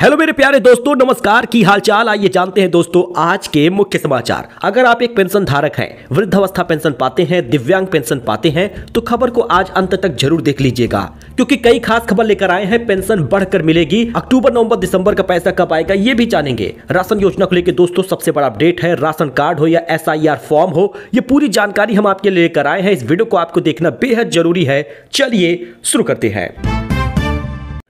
Hello मेरे प्यारे दोस्तों, नमस्कार। की हालचाल। आइए जानते हैं दोस्तों आज के मुख्य समाचार। अगर आप एक पेंशन धारक हैं, वृद्धावस्था पेंशन पाते हैं, दिव्यांग पेंशन पाते हैं, तो खबर को आज अंत तक जरूर देख लीजिएगा, क्योंकि कई खास खबर लेकर आए हैं। पेंशन बढ़कर मिलेगी, अक्टूबर, नवंबर, दिसंबर का पैसा कब आएगा ये भी जानेंगे। राशन योजना को लेकर दोस्तों सबसे बड़ा अपडेट है। राशन कार्ड हो या SIR फॉर्म हो, ये पूरी जानकारी हम आपके लिए लेकर आए हैं। इस वीडियो को आपको देखना बेहद जरूरी है। चलिए शुरू करते हैं।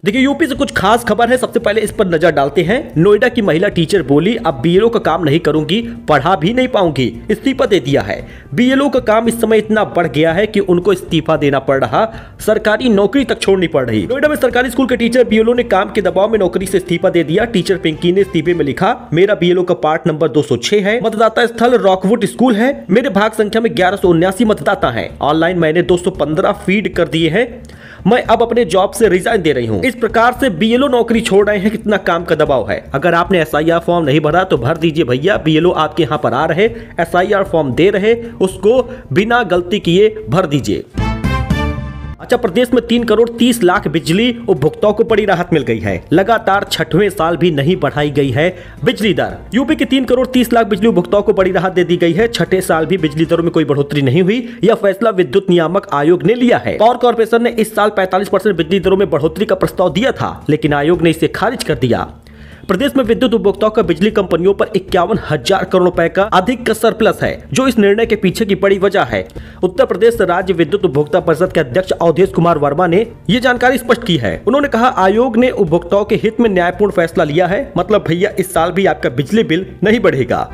देखिए, यूपी से कुछ खास खबर है। सबसे पहले इस पर नजर डालते हैं। नोएडा की महिला टीचर बोली, अब BLO का काम नहीं करूंगी, पढ़ा भी नहीं पाऊंगी, इस्तीफा दे दिया है। BLO का काम इस समय इतना बढ़ गया है कि उनको इस्तीफा देना पड़ रहा, सरकारी नौकरी तक छोड़नी पड़ रही। नोएडा में सरकारी स्कूल के टीचर BLO ने काम के दबाव में नौकरी से इस्तीफा दे दिया। टीचर पिंकी ने इस्तीफे में लिखा, मेरा BLO का पार्ट नंबर 206 है, मतदाता स्थल रॉकवुड स्कूल है, मेरे भाग संख्या में 1179 मतदाता है, ऑनलाइन मैंने 215 फीड कर दिए हैं, मैं अब अपने जॉब से रिजाइन दे रही हूं। इस प्रकार से BLO नौकरी छोड़ रहे हैं। कितना काम का दबाव है। अगर आपने SIR फॉर्म नहीं भरा तो भर दीजिए भैया। BLO आपके यहां पर आ रहे, SIR फॉर्म दे रहे, उसको बिना गलती किए भर दीजिए। अच्छा, प्रदेश में 3 करोड़ 30 लाख बिजली उपभोक्ताओं को बड़ी राहत मिल गई है। लगातार 6वें साल भी नहीं बढ़ाई गई है बिजली दर। यूपी के 3 करोड़ 30 लाख बिजली उपभोक्ताओं को बड़ी राहत दे दी गई है। 6ठे साल भी बिजली दरों में कोई बढ़ोतरी नहीं हुई। यह फैसला विद्युत नियामक आयोग ने लिया है। पावर कॉर्पोरेशन ने इस साल 45% बिजली दरों में बढ़ोतरी का प्रस्ताव दिया था, लेकिन आयोग ने इसे खारिज कर दिया। प्रदेश में विद्युत उपभोक्ताओं का बिजली कंपनियों पर 51,000 करोड़ रुपए का अधिक का सरप्लस है, जो इस निर्णय के पीछे की बड़ी वजह है। उत्तर प्रदेश राज्य विद्युत उपभोक्ता परिषद के अध्यक्ष अवधेश कुमार वर्मा ने ये जानकारी स्पष्ट की है। उन्होंने कहा, आयोग ने उपभोक्ताओं के हित में न्यायपूर्ण फैसला लिया है। मतलब भैया, इस साल भी आपका बिजली बिल नहीं बढ़ेगा।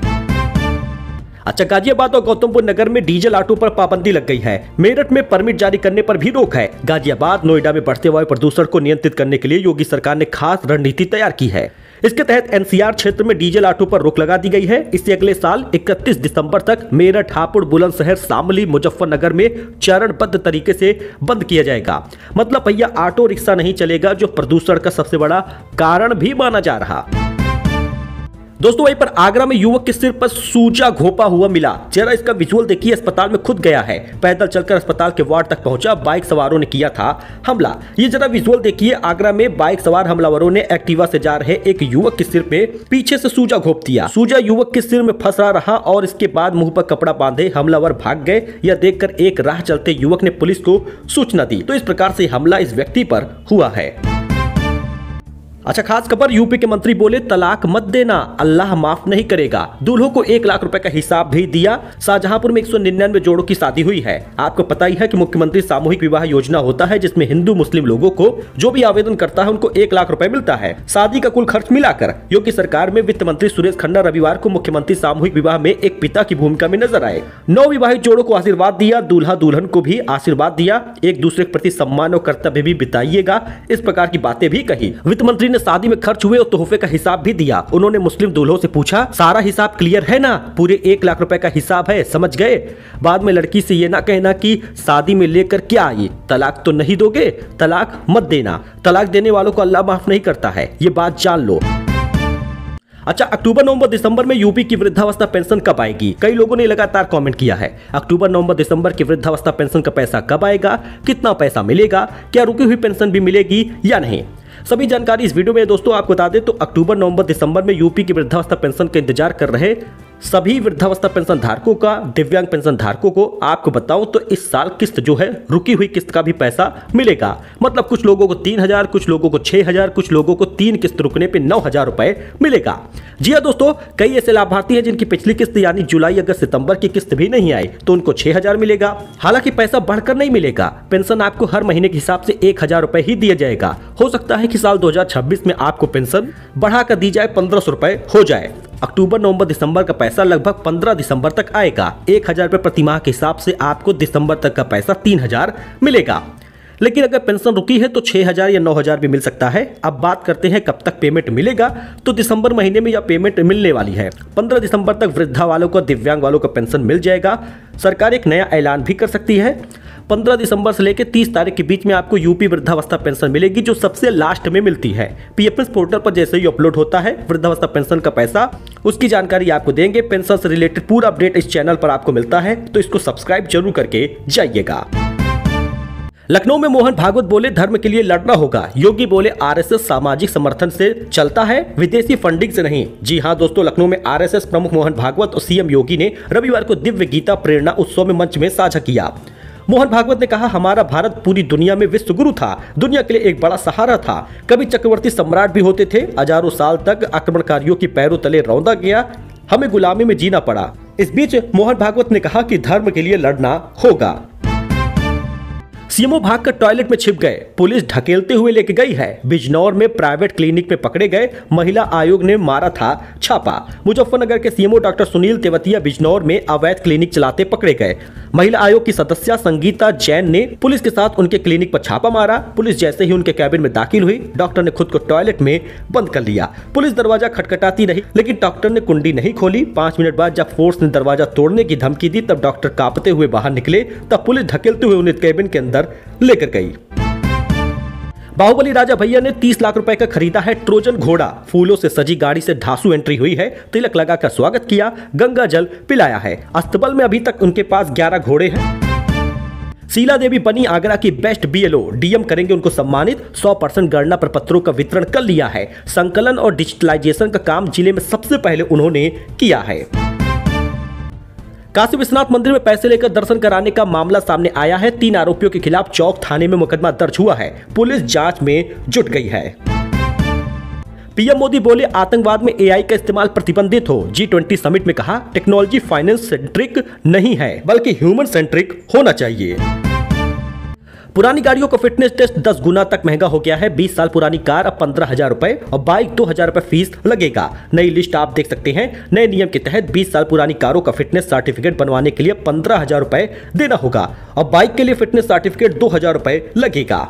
अच्छा, गाजियाबाद और गौतमबुद्ध नगर में डीजल ऑटो पर पाबंदी लग गई है। मेरठ में परमिट जारी करने पर भी रोक है। गाजियाबाद, नोएडा में बढ़ते वायु प्रदूषण को नियंत्रित करने के लिए योगी सरकार ने खास रणनीति तैयार की है। इसके तहत NCR क्षेत्र में डीजल ऑटो पर रोक लगा दी गई है। इससे अगले साल 31 दिसंबर तक मेरठ, हापुड़, बुलंदशहर, शामली, मुजफ्फरनगर में चरणबद्ध तरीके से बंद किया जाएगा। मतलब भैया, ऑटो रिक्शा नहीं चलेगा, जो प्रदूषण का सबसे बड़ा कारण भी माना जा रहा। दोस्तों, वहीं पर आगरा में युवक के सिर पर सूजा घोंपा हुआ मिला। जरा इसका विजुअल देखिए। अस्पताल में खुद गया है, पैदल चलकर अस्पताल के वार्ड तक पहुंचा। बाइक सवारों ने किया था हमला। ये जरा विजुअल देखिए। आगरा में बाइक सवार हमलावरों ने एक्टिवा से जा रहे एक युवक के सिर पे पीछे से सूजा घोंप दिया। सूजा युवक के सिर में फंसा रहा और इसके बाद मुंह पर कपड़ा बांधे हमलावर भाग गए। यह देखकर एक राह चलते युवक ने पुलिस को सूचना दी। तो इस प्रकार से हमला इस व्यक्ति पर हुआ है। अच्छा, खास खबर। यूपी के मंत्री बोले, तलाक मत देना, अल्लाह माफ नहीं करेगा। दूल्हों को 1 लाख रुपए का हिसाब भी दिया। शाहजहांपुर में 199 जोड़ों की शादी हुई है। आपको पता ही है कि मुख्यमंत्री सामूहिक विवाह योजना होता है, जिसमें हिंदू मुस्लिम लोगों को जो भी आवेदन करता है उनको 1 लाख रुपए मिलता है। शादी का कुल खर्च मिलाकर योगी सरकार में वित्त मंत्री सुरेश खन्ना रविवार को मुख्यमंत्री सामूहिक विवाह में एक पिता की भूमिका में नजर आए। 9 विवाहित जोड़ों को आशीर्वाद दिया। दूल्हा दुल्हन को भी आशीर्वाद दिया। एक दूसरे के प्रति सम्मान और कर्तव्य भी बिताइएगा, इस प्रकार की बातें भी कही। वित्त मंत्री ने शादी में खर्च हुए और तोहफे का हिसाब भी दिया। उन्होंने मुस्लिम दूल्हों से पूछा, सारा हिसाब क्लियर है ना? पूरे 1 लाख रुपए का हिसाब है, समझ गए? बाद में लड़की से ये ना कहना कि शादी में लेकर क्या आई, तलाक तो नहीं दोगे, तलाक मत देना। तलाक देने वालों को अल्लाह माफ नहीं करता है, ये बात जान लो। अच्छा, अक्टूबर, नवंबर, दिसंबर में यूपी की वृद्धावस्था पेंशन कब आएगी? कई लोगों ने लगातार कमेंट किया है। अक्टूबर, नवंबर, दिसंबर की वृद्धावस्था पेंशन का पैसा कब आएगा? कितना पैसा मिलेगा? क्या रुकी हुई पेंशन भी मिलेगी या नहीं? सभी जानकारी इस वीडियो में दोस्तों आपको बता दें तो अक्टूबर, नवंबर, दिसंबर में यूपी की वृद्धावस्था पेंशन का इंतजार कर रहे सभी वृद्धावस्था पेंशन धारकों का, दिव्यांग पेंशन धारकों को आपको बताऊं तो इस साल किस्त जो है, रुकी हुई किस्त का भी पैसा मिलेगा। मतलब कुछ लोगों को 3,000, कुछ लोगों को 6,000, कुछ लोगों को 3 किस्त रुकने पे 9,000 रुपए मिलेगा। जी हाँ दोस्तों, कई ऐसे लाभार्थी हैं जिनकी पिछली किस्त यानी जुलाई, अगस्त, सितंबर की किस्त भी नहीं आई, तो उनको 6,000 मिलेगा। हालांकि पैसा बढ़कर नहीं मिलेगा। पेंशन आपको हर महीने के हिसाब से 1,000 रुपए ही दिया जाएगा। हो सकता है कि साल 2026 में आपको पेंशन बढ़ाकर दी जाए, 1,500 रुपए हो जाए। अक्टूबर, नवंबर, दिसंबर का पैसा लगभग 15 दिसंबर तक आएगा। 1,000 रुपए प्रति माह के हिसाब से आपको दिसंबर तक का पैसा 3,000 मिलेगा। लेकिन अगर पेंशन रुकी है तो 6,000 या 9,000 भी मिल सकता है। अब बात करते हैं कब तक पेमेंट मिलेगा, तो दिसंबर महीने में यह पेमेंट मिलने वाली है। 15 दिसंबर तक वृद्धा वालों को, दिव्यांग वालों को पेंशन मिल जाएगा। सरकार एक नया ऐलान भी कर सकती है। 15 दिसंबर से लेकर 30 तारीख के बीच में आपको यूपी वृद्धावस्था पेंशन मिलेगी, जो सबसे लास्ट में मिलती है। PFS पोर्टल पर जैसे ही अपलोड होता है वृद्धावस्था पेंशन का पैसा, उसकी जानकारी आपको देंगे। पेंशन से रिलेटेड पूरा अपडेट इस चैनल पर आपको मिलता है, तो इसको सब्सक्राइब जरूर करके जाइएगा। लखनऊ में मोहन भागवत बोले धर्म के लिए लड़ना होगा। योगी बोले आरएसएस सामाजिक समर्थन से चलता है, विदेशी फंडिंग से नहीं। जी हां दोस्तों, लखनऊ में आरएसएस प्रमुख मोहन भागवत और सीएम योगी ने रविवार को दिव्य गीता प्रेरणा उत्सव में मंच में साझा किया। मोहन भागवत ने कहा, हमारा भारत पूरी दुनिया में विश्व गुरु था, दुनिया के लिए एक बड़ा सहारा था। कभी चक्रवर्ती सम्राट भी होते थे, हजारों साल तक आक्रमणकारियों की पैरों तले रौंदा गया, हमें गुलामी में जीना पड़ा। इस बीच मोहन भागवत ने कहा कि धर्म के लिए लड़ना होगा। सीएमओ भागकर टॉयलेट में छिप गए, पुलिस ढकेलते हुए लेके गई है। बिजनौर में प्राइवेट क्लिनिक में पकड़े गए, महिला आयोग ने मारा था छापा। मुजफ्फरनगर के सीएमओ डॉक्टर सुनील तेवतिया बिजनौर में अवैध क्लिनिक चलाते पकड़े गए। महिला आयोग की सदस्य संगीता जैन ने पुलिस के साथ उनके क्लिनिक पर छापा मारा। पुलिस जैसे ही उनके कैबिन में दाखिल हुई, डॉक्टर ने खुद को टॉयलेट में बंद कर लिया। पुलिस दरवाजा खटखटाती रही, लेकिन डॉक्टर ने कुंडी नहीं खोली। 5 मिनट बाद जब फोर्स ने दरवाजा तोड़ने की धमकी दी, तब डॉक्टर कांपते हुए बाहर निकले। तब पुलिस ढकेलते हुए उन्हें कैबिन के अंदर लेकर गई। बाहुबली राजा भैया ने 30 लाख रुपए का खरीदा है ट्रोजन घोड़ा। फूलों से सजी गाड़ी से धांसू एंट्री हुई है, तिलक लगाकर स्वागत किया, गंगा जल पिलाया है। अस्तबल में अभी तक उनके पास 11 घोड़े हैं। शीला देवी बनी आगरा की बेस्ट बीएलओ, डीएम करेंगे उनको सम्मानित। 100% गणना प्रपत्रों का वितरण कर लिया है। संकलन और डिजिटलाइजेशन का काम जिले में सबसे पहले उन्होंने किया है। काशी विश्वनाथ मंदिर में पैसे लेकर दर्शन कराने का मामला सामने आया है। 3 आरोपियों के खिलाफ चौक थाने में मुकदमा दर्ज हुआ है। पुलिस जांच में जुट गई है। पीएम मोदी बोले आतंकवाद में एआई का इस्तेमाल प्रतिबंधित हो। G20 समिट में कहा, टेक्नोलॉजी फाइनेंस सेंट्रिक नहीं है बल्कि ह्यूमन सेंट्रिक होना चाहिए। पुरानी गाड़ियों का फिटनेस टेस्ट 10 गुना तक महंगा हो गया है। 20 साल पुरानी कार अब 15,000 रुपए और बाइक 2,000 रुपए फीस लगेगा। नई लिस्ट आप देख सकते हैं। नए नियम के तहत 20 साल पुरानी कारों का फिटनेस सर्टिफिकेट बनवाने के लिए 15,000 रुपए देना होगा और बाइक के लिए फिटनेस सर्टिफिकेट 2,000 रुपए लगेगा।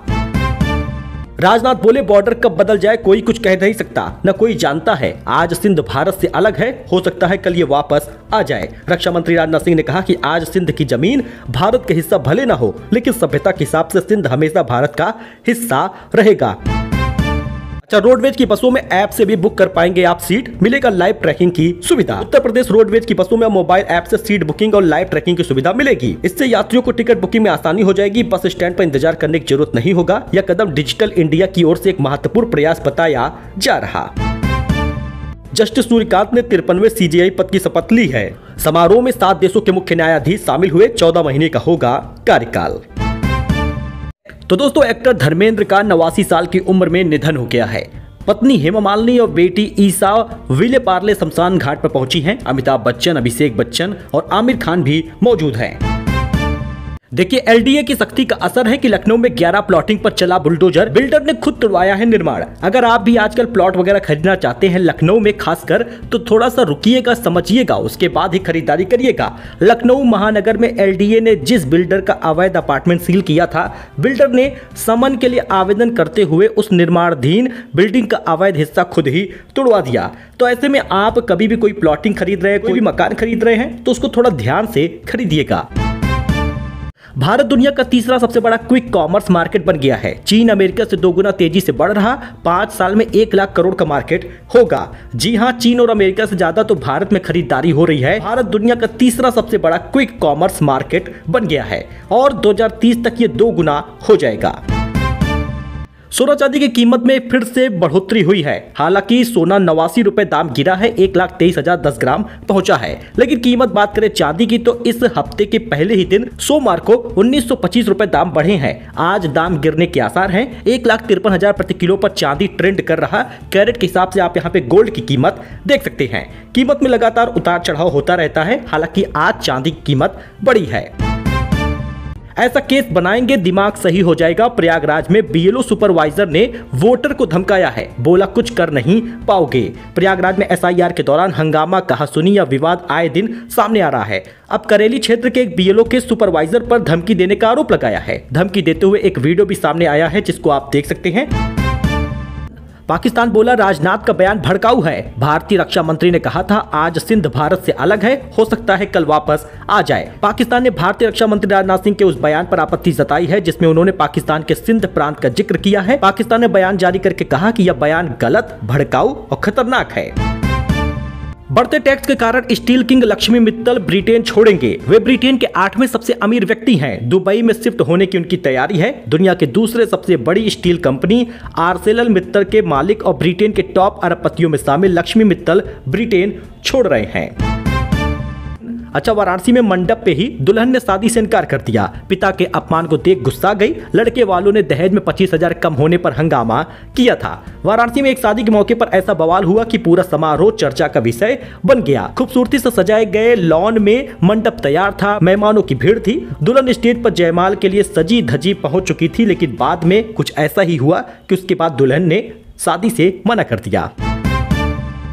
राजनाथ बोले बॉर्डर कब बदल जाए कोई कुछ कह नहीं सकता, न कोई जानता है। आज सिंध भारत से अलग है, हो सकता है कल ये वापस आ जाए। रक्षा मंत्री राजनाथ सिंह ने कहा कि आज सिंध की जमीन भारत के हिस्सा भले ना हो, लेकिन सभ्यता के हिसाब से सिंध हमेशा भारत का हिस्सा रहेगा। रोडवेज की बसों में ऐप से भी बुक कर पाएंगे आप सीट, मिलेगा लाइव ट्रैकिंग की सुविधा। उत्तर प्रदेश रोडवेज की बसों में मोबाइल ऐप से सीट बुकिंग और लाइव ट्रैकिंग की सुविधा मिलेगी। इससे यात्रियों को टिकट बुकिंग में आसानी हो जाएगी। बस स्टैंड पर इंतजार करने की जरूरत नहीं होगा। यह कदम डिजिटल इंडिया की ओर से एक महत्वपूर्ण प्रयास बताया जा रहा। जस्टिस सूर्यकांत ने 53वें सीजेआई पद की शपथ ली है। समारोह में 7 देशों के मुख्य न्यायाधीश शामिल हुए। 14 महीने का होगा कार्यकाल। तो दोस्तों, एक्टर धर्मेंद्र का 89 साल की उम्र में निधन हो गया है। पत्नी हेमा मालिनी और बेटी ईसा विले पार्ले शमशान घाट पर पहुंची हैं। अमिताभ बच्चन, अभिषेक बच्चन और आमिर खान भी मौजूद हैं। देखिए, एलडीए की सख्ती का असर है कि लखनऊ में 11 प्लॉटिंग पर चला बुलडोजर। बिल्डर ने खुद तुड़वाया है निर्माण। अगर आप भी आजकल प्लॉट वगैरह खरीदना चाहते हैं लखनऊ में खासकर, तो थोड़ा सा रुकिएगा, समझिएगा, उसके बाद ही खरीदारी करिएगा। लखनऊ महानगर में एलडीए ने जिस बिल्डर का अवैध अपार्टमेंट सील किया था, बिल्डर ने समन के लिए आवेदन करते हुए उस निर्माणाधीन बिल्डिंग का अवैध हिस्सा खुद ही तुड़वा दिया। तो ऐसे में आप कभी भी कोई प्लॉटिंग खरीद रहे हैं, कोई भी मकान खरीद रहे हैं, तो उसको थोड़ा ध्यान से खरीदिएगा। भारत दुनिया का तीसरा सबसे बड़ा क्विक कॉमर्स मार्केट बन गया है। चीन अमेरिका से 2 गुना तेजी से बढ़ रहा। 5 साल में 1 लाख करोड़ का मार्केट होगा। जी हां, चीन और अमेरिका से ज्यादा तो भारत में खरीदारी हो रही है। भारत दुनिया का तीसरा सबसे बड़ा क्विक कॉमर्स मार्केट बन गया है और 2030 तक ये 2 गुना हो जाएगा। सोना चांदी की कीमत में फिर से बढ़ोतरी हुई है। हालांकि सोना 89 रुपए दाम गिरा है, 1,23,010 ग्राम पहुंचा है। लेकिन कीमत बात करें चांदी की, तो इस हफ्ते के पहले ही दिन सोमवार को 1925 रुपए दाम बढ़े हैं। आज दाम गिरने के आसार हैं। 1,53,000 प्रति किलो पर चांदी ट्रेंड कर रहा। कैरेट के हिसाब से आप यहाँ पे गोल्ड की कीमत देख सकते हैं। कीमत में लगातार उतार चढ़ाव होता रहता है। हालांकि आज चांदी की कीमत बढ़ी है। ऐसा केस बनाएंगे दिमाग सही हो जाएगा। प्रयागराज में बीएलओ सुपरवाइजर ने वोटर को धमकाया है, बोला कुछ कर नहीं पाओगे। प्रयागराज में एसआईआर के दौरान हंगामा, कहासुनी या विवाद आए दिन सामने आ रहा है। अब करेली क्षेत्र के एक बीएलओ के सुपरवाइजर पर धमकी देने का आरोप लगाया है। धमकी देते हुए एक वीडियो भी सामने आया है, जिसको आप देख सकते हैं। पाकिस्तान बोला राजनाथ का बयान भड़काऊ है। भारतीय रक्षा मंत्री ने कहा था आज सिंध भारत से अलग है, हो सकता है कल वापस आ जाए। पाकिस्तान ने भारतीय रक्षा मंत्री राजनाथ सिंह के उस बयान पर आपत्ति जताई है जिसमें उन्होंने पाकिस्तान के सिंध प्रांत का जिक्र किया है। पाकिस्तान ने बयान जारी करके कहा कि यह बयान गलत, भड़काऊ और खतरनाक है। बढ़ते टैक्स के कारण steel king Lakshmi Mittal Britain छोड़ेंगे। वे ब्रिटेन के 8वें सबसे अमीर व्यक्ति हैं। दुबई में शिफ्ट होने की उनकी तैयारी है। दुनिया के दूसरे सबसे बड़ी स्टील कंपनी आर्सेलर मित्तल के मालिक और ब्रिटेन के टॉप अरबपतियों में शामिल लक्ष्मी मित्तल ब्रिटेन छोड़ रहे हैं। अच्छा, वाराणसी में मंडप पे ही दुल्हन ने शादी से इनकार कर दिया। पिता के अपमान को देख गुस्सा गई। लड़के वालों ने दहेज में 25,000 कम होने पर हंगामा किया था। वाराणसी में एक शादी के मौके पर ऐसा बवाल हुआ कि पूरा समारोह चर्चा का विषय बन गया। खूबसूरती से सजाए गए लॉन में मंडप तैयार था। मेहमानों की भीड़ थी। दुल्हन स्टेज पर जयमाल के लिए सजी धजी पहुंच चुकी थी, लेकिन बाद में कुछ ऐसा ही हुआ कि उसके बाद दुल्हन ने शादी से मना कर दिया।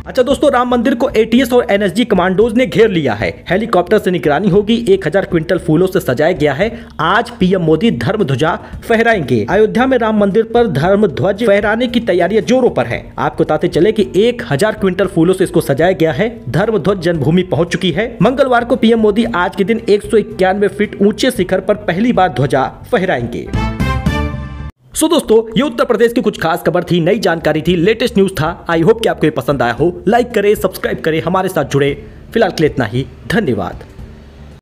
अच्छा दोस्तों, राम मंदिर को एटीएस और एनएसजी कमांडोज ने घेर लिया है। हेलीकॉप्टर से निगरानी होगी। 1000 क्विंटल फूलों से सजाया गया है। आज पीएम मोदी धर्म ध्वजा फहराएंगे। अयोध्या में राम मंदिर पर धर्म ध्वज फहराने की तैयारियां जोरों पर है। आपको बताते चले कि 1000 क्विंटल फूलों से इसको सजाया गया है। धर्म ध्वज जन्मभूमि पहुंच चुकी है। मंगलवार को पीएम मोदी आज के दिन 191 फीट ऊंचे शिखर पर पहली बार ध्वजा फहराएंगे। दोस्तों, ये उत्तर प्रदेश की कुछ खास खबर थी, नई जानकारी थी, लेटेस्ट न्यूज था। आई होप कि आपको ये पसंद आया हो। लाइक करें, सब्सक्राइब करें, हमारे साथ जुड़े। फिलहाल के लिए इतना ही। धन्यवाद।